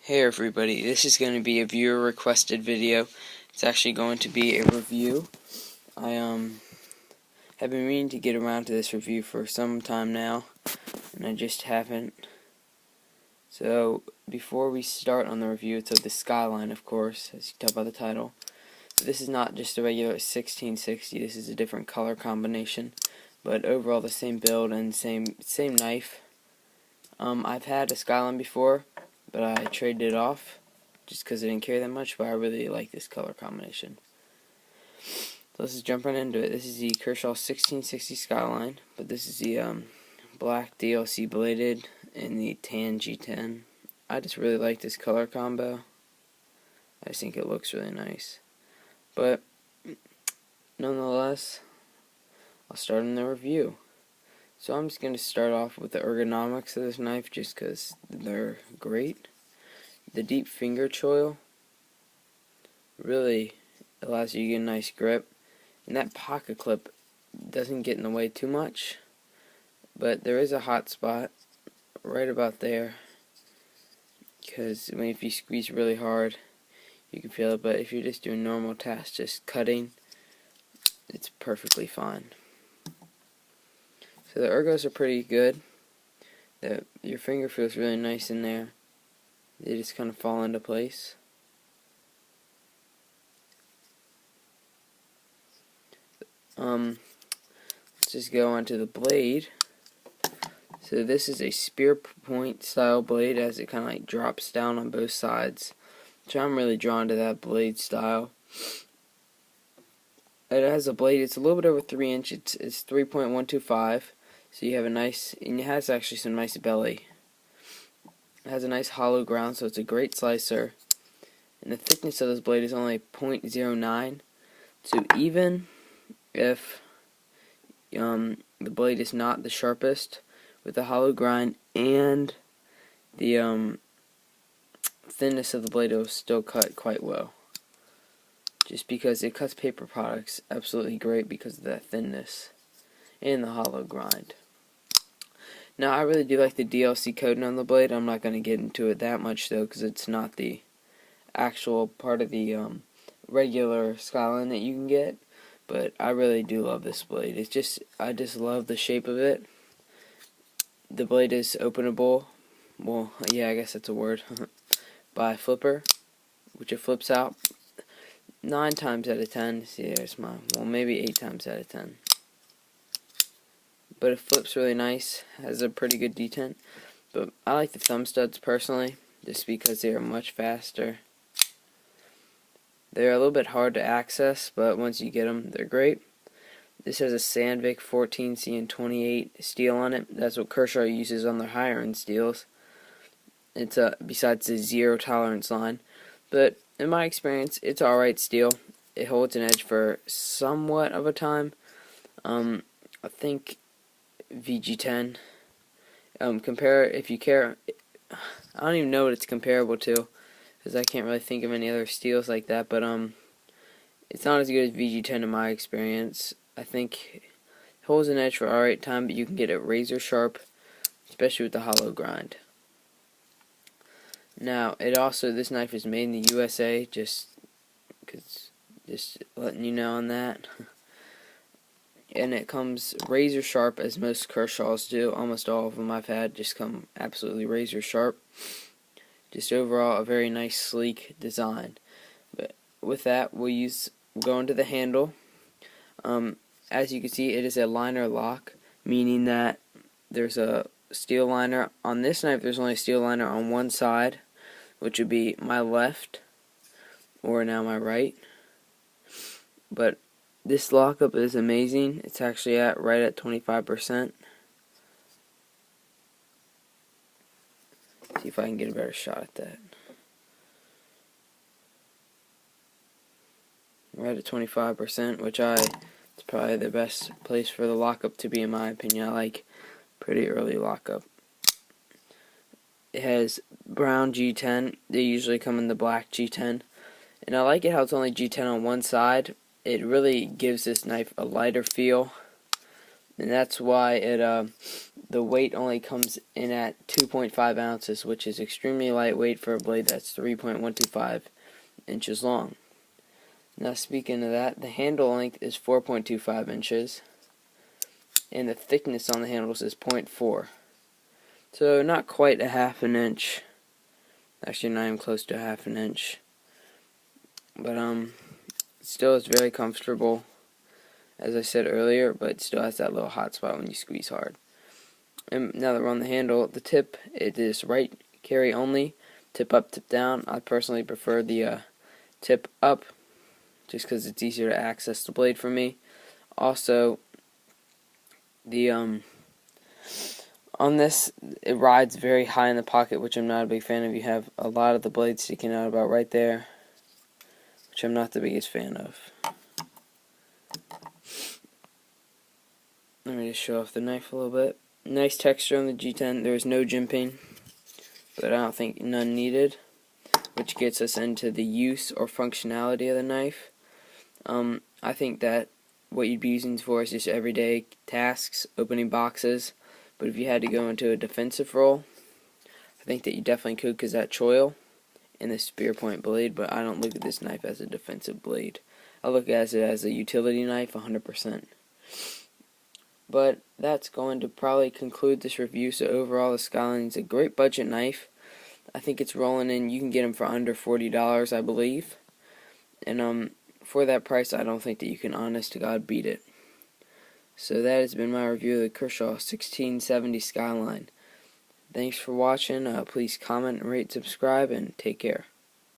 Hey everybody, this is going to be a viewer requested video. It's actually going to be a review. I have been meaning to get around to this review for some time now, and I just haven't. So before we start on the review, it's of the Skyline, of course, as you can tell by the title. This is not just a regular 1660, this is a different color combination, but overall the same build and same knife. I've had a Skyline before, but I traded it off just because I didn't care that much, but I really like this color combination. So let's just jump right into it. This is the Kershaw 1660 Skyline, but this is the black DLC bladed and the tan G10. I just really like this color combo. I just think it looks really nice. But nonetheless, I'll start in the review. So I'm just going to start off with the ergonomics of this knife just because they're great. The deep finger choil really allows you to get a nice grip. And that pocket clip doesn't get in the way too much. But there is a hot spot right about there. Because if you squeeze really hard, you can feel it. But if you're just doing normal tasks, just cutting, it's perfectly fine. So the ergos are pretty good. Your finger feels really nice in there. They just kind of fall into place. Let's just go on to the blade. So this is a spear point style blade as it kind of like drops down on both sides. So I'm really drawn to that blade style. It has a blade, it's a little bit over 3 inches, it's 3.125. So you have a nice, and it has actually some nice belly. It has a nice hollow ground, so it's a great slicer. And the thickness of this blade is only 0.09. So even if the blade is not the sharpest, with the hollow grind and the thinness of the blade, it will still cut quite well. Just because it cuts paper products absolutely great because of that thinness and the hollow grind. Now I really do like the DLC coating on the blade. I'm not going to get into it that much though because it's not the actual part of the regular Skyline that you can get. But I really do love this blade. I just love the shape of it. The blade is openable. Well, yeah, I guess that's a word. By a flipper, which it flips out 9 times out of 10. See, there's mine. Well, maybe 8 times out of 10. But it flips really nice, has a pretty good detent. But I like the thumb studs personally, just because they are much faster. They're a little bit hard to access, but once you get them, they're great. This has a Sandvik 14CN28 steel on it. That's what Kershaw uses on their higher end steels. It's besides the 0 tolerance line. But in my experience, it's alright steel. It holds an edge for somewhat of a time. I think VG10. Compare if you care. I don't even know what it's comparable to, because I can't really think of any other steels like that. But it's not as good as VG10 in my experience. I think it holds an edge for alright time, but you can get it razor sharp, especially with the hollow grind. Now, this knife is made in the USA, just letting you know on that. And it comes razor sharp, as most Kershaws do. Almost all of them I've had just come absolutely razor sharp. Just overall a very nice sleek design. But with that, we'll go into the handle. As you can see, it is a liner lock, meaning that there's a steel liner. On this knife, there's only a steel liner on one side, which would be my left, or now my right. But this lockup is amazing. It's actually right at 25%. See if I can get a better shot at that. Right at 25%, which it's probably the best place for the lockup to be in my opinion. I like pretty early lockup. It has brown G10. They usually come in the black G10. And I like it how it's only G10 on one side. It really gives this knife a lighter feel. And that's why it the weight only comes in at 2.5 ounces, which is extremely lightweight for a blade that's 3.125 inches long. Now, speaking of that, the handle length is 4.25 inches, and the thickness on the handles is 0.4. So not quite a half an inch. Actually, not even close to a half an inch. But still is very comfortable, as I said earlier, but it still has that little hot spot when you squeeze hard. And now that we're on the handle, the tip, it is right carry only, tip up, tip down. I personally prefer the tip up, just because it's easier to access the blade for me. Also, the on this, it rides very high in the pocket, which I'm not a big fan of. You have a lot of the blade sticking out about right there, which I'm not the biggest fan of. Let me just show off the knife a little bit. Nice texture on the G10. There is no jimping, but I don't think none needed, which gets us into the use or functionality of the knife. I think that what you'd be using it for is just everyday tasks, opening boxes, but if you had to go into a defensive role, I think that you definitely could, because that choil and the spear point blade, but I don't look at this knife as a defensive blade. I look at it as a utility knife 100%. But that's going to probably conclude this review. So overall, the Skyline is a great budget knife. I think it's rolling in. You can get them for under $40, I believe. And for that price, I don't think that you can, honest to God, beat it. So that has been my review of the Kershaw 1670 Skyline. Thanks for watching. Please comment, rate, subscribe, and take care.